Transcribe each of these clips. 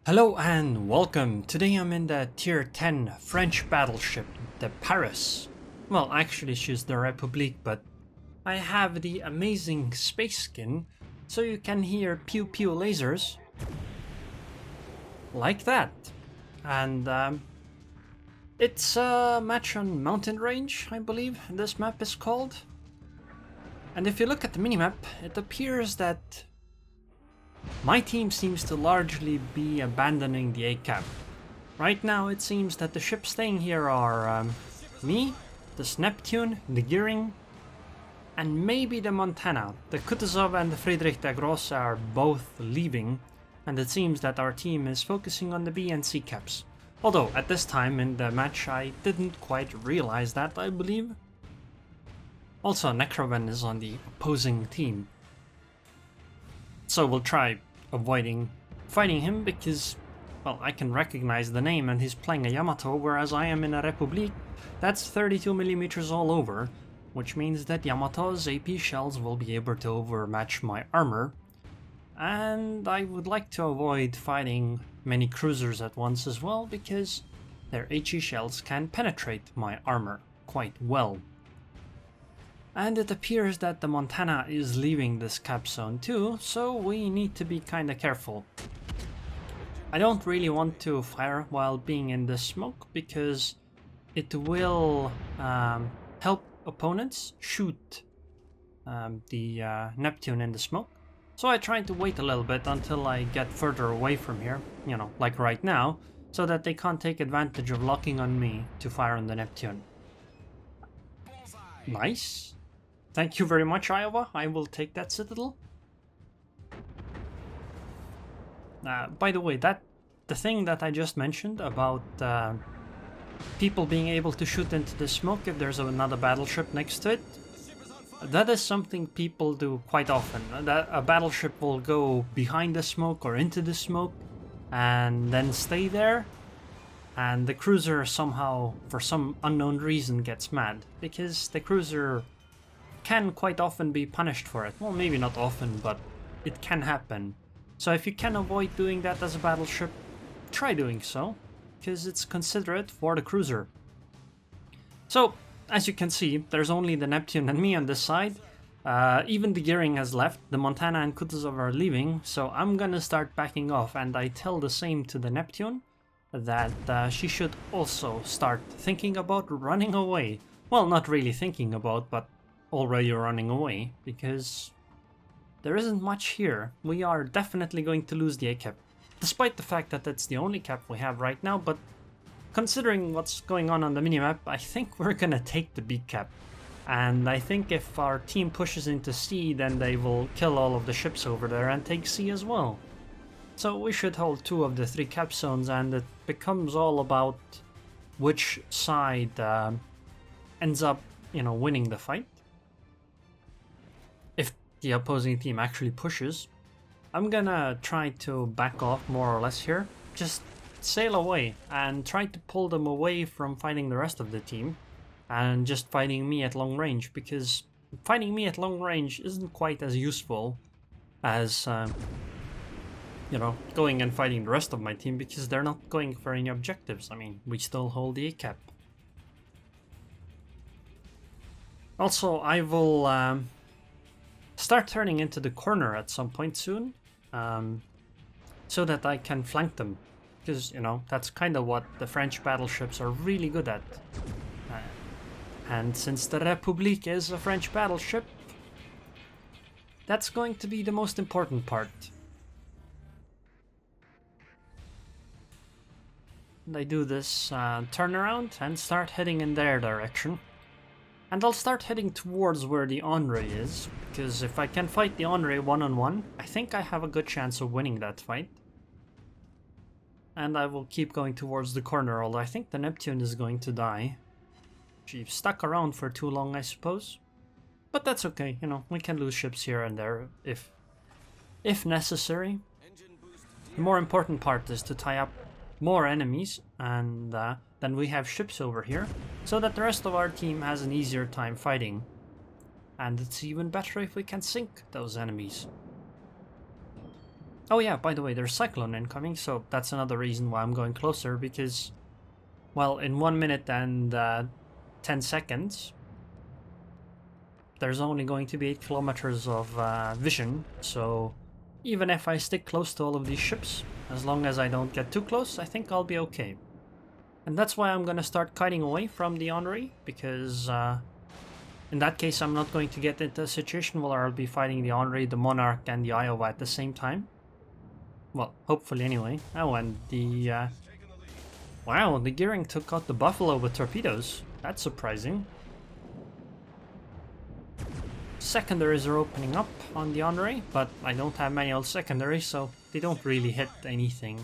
Hello and welcome. Today I'm in the tier 10 French battleship, the Paris. Well, actually she's the Republique, but I have the amazing space skin, so you can hear pew pew lasers like that. And it's a match on mountain range, I believe this map is called. And if you look at the minimap, it appears that my team seems to largely be abandoning the A cap. Right now it seems that the ships staying here are me, this Neptune, the Gearing, and maybe the Montana. The Kutuzov and the Friedrich der Grosse are both leaving, and it seems that our team is focusing on the B and C caps. Although at this time in the match I didn't quite realize that, I believe. Also Necrovan is on the opposing team. So we'll try avoiding fighting him because, well, I can recognize the name and he's playing a Yamato, whereas I am in a Republique. That's 32mm all over, which means that Yamato's AP shells will be able to overmatch my armor. And I would like to avoid fighting many cruisers at once as well, because their HE shells can penetrate my armor quite well. And it appears that the Montana is leaving this cap zone too, so we need to be kinda careful. I don't really want to fire while being in the smoke, because it will help opponents shoot the Neptune in the smoke. So I try to wait a little bit until I get further away from here, you know, like right now, so that they can't take advantage of locking on me to fire on the Neptune. Nice. Thank you very much, Iowa. I will take that citadel. By the way, the thing that I just mentioned about people being able to shoot into the smoke if there's another battleship next to it, that is something people do quite often. That a battleship will go behind the smoke or into the smoke and then stay there, and the cruiser somehow, for some unknown reason, gets mad, because the cruiser can quite often be punished for it. Well, maybe not often, but it can happen. So if you can avoid doing that as a battleship, try doing so, because it's considerate for the cruiser. So, as you can see, there's only the Neptune and me on this side. Even the Gearing has left, the Montana and Kutuzov are leaving, so I'm gonna start backing off, and I tell the same to the Neptune, that she should also start thinking about running away. Well, not really thinking about, but already running away, because there isn't much here. We are definitely going to lose the A cap, despite the fact that it's the only cap we have right now, but considering what's going on the minimap, I think we're gonna take the B cap. And I think if our team pushes into C, then they will kill all of the ships over there and take C as well. So we should hold 2 of the 3 cap zones, and it becomes all about which side ends up, you know, winning the fight. If the opposing team actually pushes, I'm gonna try to back off more or less here. Just sail away and try to pull them away from fighting the rest of the team and just fighting me at long range, because fighting me at long range isn't quite as useful as you know, going and fighting the rest of my team, because they're not going for any objectives. I mean, we still hold the A cap. Also, I will start turning into the corner at some point soon, so that I can flank them, because, you know, that's kind of what the French battleships are really good at. And since the République is a French battleship, that's going to be the most important part. And I do this turnaround and start heading in their direction. And I'll start heading towards where the Henri is, because if I can fight the Henri one-on-one, I think I have a good chance of winning that fight. And I will keep going towards the corner, although I think the Neptune is going to die. She stuck around for too long, I suppose. But that's okay, you know, we can lose ships here and there if necessary. The more important part is to tie up more enemies, and then we have ships over here, so that the rest of our team has an easier time fighting. And it's even better if we can sink those enemies. Oh yeah, by the way, there's Cyclone incoming, so that's another reason why I'm going closer, because, well, in 1 minute and 10 seconds, there's only going to be 8 kilometers of vision, so even if I stick close to all of these ships, as long as I don't get too close, I think I'll be okay. And that's why I'm gonna start kiting away from the Henri, because in that case I'm not going to get into a situation where I'll be fighting the Henri, the Monarch, and the Iowa at the same time. Well, hopefully anyway. Oh, and the... wow, the Gearing took out the Buffalo with torpedoes. That's surprising. Secondaries are opening up on the Henri, but I don't have manual secondaries, so they don't really hit anything.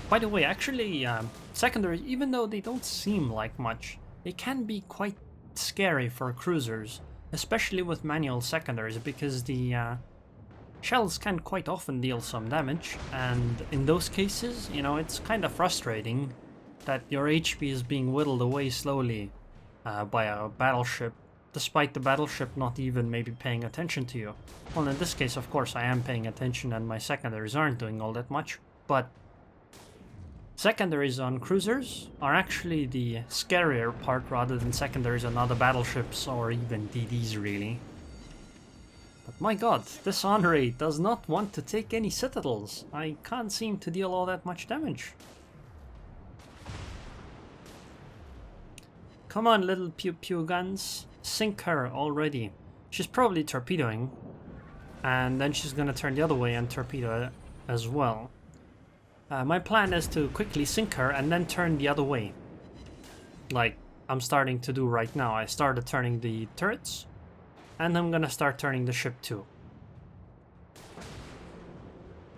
By the way, actually, secondaries, even though they don't seem like much, they can be quite scary for cruisers, especially with manual secondaries, because the shells can quite often deal some damage, and in those cases, you know, it's kind of frustrating that your HP is being whittled away slowly by a battleship, despite the battleship not even maybe paying attention to you. Well, in this case, of course, I am paying attention and my secondaries aren't doing all that much, but secondaries on cruisers are actually the scarier part rather than secondaries on other battleships or even DDs, really. But my god, this Henri does not want to take any citadels. I can't seem to deal all that much damage. Come on, little pew-pew guns. Sink her already. She's probably torpedoing. And then she's gonna turn the other way and torpedo as well. My plan is to quickly sink her and then turn the other way. Like I'm starting to do right now. I started turning the turrets. And I'm gonna start turning the ship too.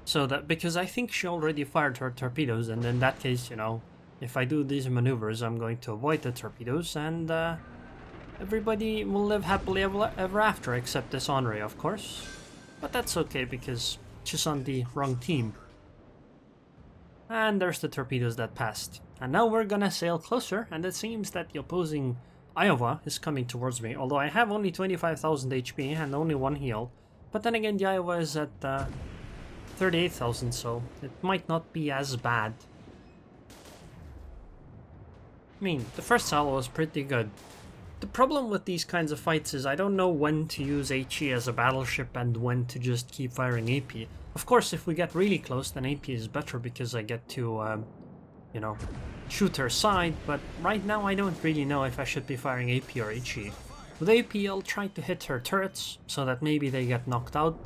So that, because I think she already fired her torpedoes, and in that case, you know, if I do these maneuvers, I'm going to avoid the torpedoes, and everybody will live happily ever after, except this Henri, of course. But that's okay, because she's on the wrong team. And there's the torpedoes that passed. And now we're gonna sail closer, and it seems that the opposing Iowa is coming towards me, although I have only 25,000 HP and only 1 heal. But then again, the Iowa is at 38,000, so it might not be as bad. I mean, the first salvo was pretty good. The problem with these kinds of fights is I don't know when to use HE as a battleship and when to just keep firing AP. Of course, if we get really close, then AP is better because I get to, you know, shoot her side, but right now I don't really know if I should be firing AP or HE. With AP, I'll try to hit her turrets, so that maybe they get knocked out.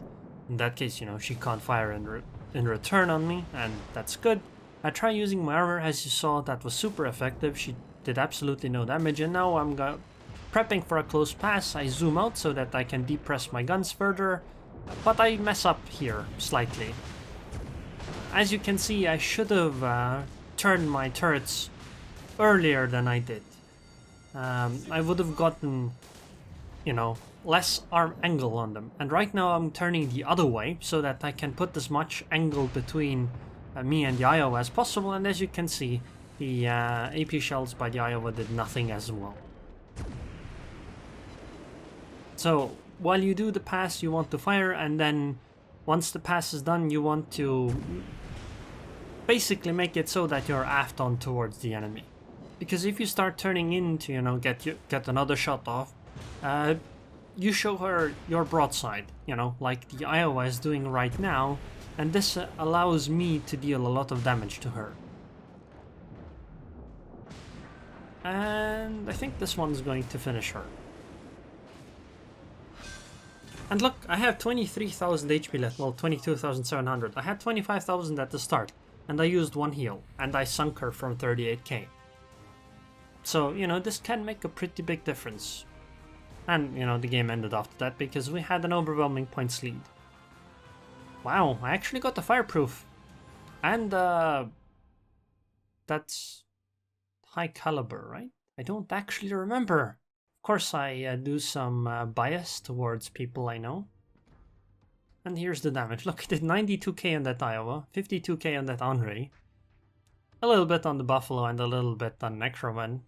In that case, you know, she can't fire in return on me, and that's good. I tried using my armor, as you saw, that was super effective. She did absolutely no damage, and now I'm prepping for a close pass. I zoom out so that I can depress my guns further, but I mess up here slightly. As you can see, I should have turned my turrets earlier than I did. I would have gotten, you know, less arm angle on them. And right now I'm turning the other way so that I can put as much angle between me and the Iowa as possible. And as you can see, the AP shells by the Iowa did nothing as well. So while you do the pass, you want to fire, and then once the pass is done, you want to basically make it so that you're aft on towards the enemy. Because if you start turning in to, you know, get another shot off, you show her your broadside, you know, like the Iowa is doing right now, and this allows me to deal a lot of damage to her. And I think this one's going to finish her. And look, I have 23,000 HP left, well 22,700. I had 25,000 at the start, and I used 1 heal, and I sunk her from 38k. So, you know, this can make a pretty big difference. And, you know, the game ended after that because we had an overwhelming points lead. Wow, I actually got the fireproof. And, that's high caliber, right? I don't actually remember. Of course, I do some bias towards people I know. And here's the damage. Look, I did 92k on that Iowa, 52k on that Henri, a little bit on the Buffalo, and a little bit on Necroman.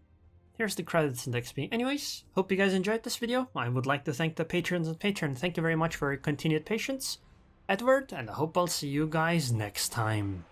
Here's the credits and XP. Anyways, hope you guys enjoyed this video. I would like to thank the patrons and patrons. Thank you very much for your continued patience. Edward, and I hope I'll see you guys next time.